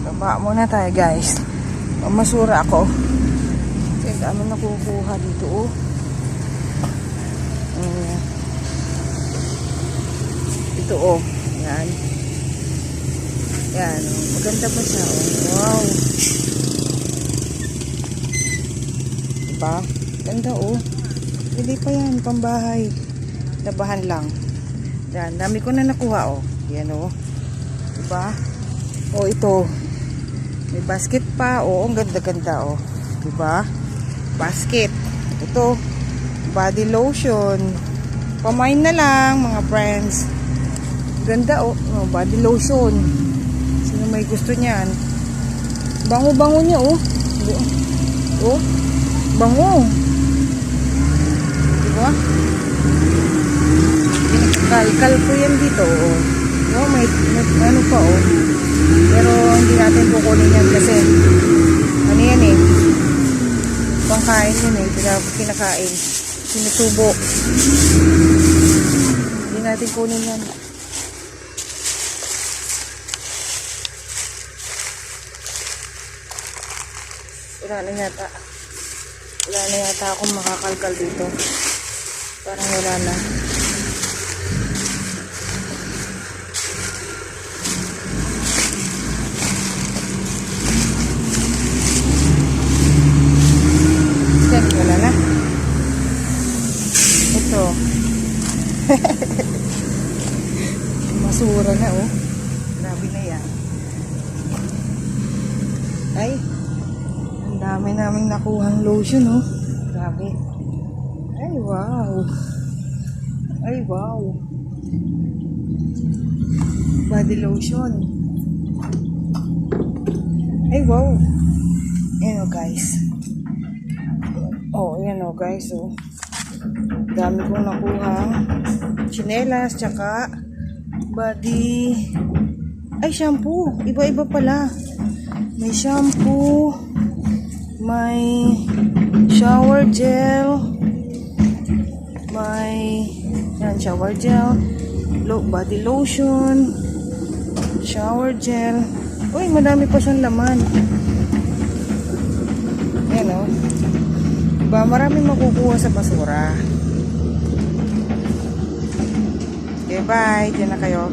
Baba muna tayo guys. Masura ako. Kasi dami nakukuha dito oh. Ito oh. Yan. Yan oh. Maganda pa siya oh. Wow. Diba? Ganda oh. Hindi pa yan. Pambahay. Labahan lang. Yan. Dami ko na nakuha oh. Yan oh. Diba? Oh ito. May basket pa. Oo, ang ganda-ganda oh. Diba? Basket. Ito. Body lotion. Pamain na lang mga friends. Ganda oh. Oh, body lotion. Sino may gusto niyan? Bango-bango niya oh. Oh. Bango. Diba? Kalkal ko yan dito oh. Oh, may ano pa oh. Pero hindi natin kukunin yan kasi ano yan eh. Pangkain yun eh. Pinakain. Sinusubo. Hindi natin kunin yan. Wala na yata akong makakalkal dito. Parang wala na. Wala na. Ito. Masura na oh. Grabe na yan. Ay. Ang dami naming nakuhang lotion oh. Grabe. Ay wow. Ay wow. Body lotion. Ay wow. Ayan oh guys. Oh, ayan o guys, oh. Dami kong nakuha. Chinelas, tsaka body. Ay, shampoo. Iba-iba pala. May shampoo. May shower gel. May yan, shower gel. Body lotion. Shower gel. Uy, madami pa siyang laman. Ayan o. Diba, maraming makukuha sa basura. Okay, bye. Diyan na kayo.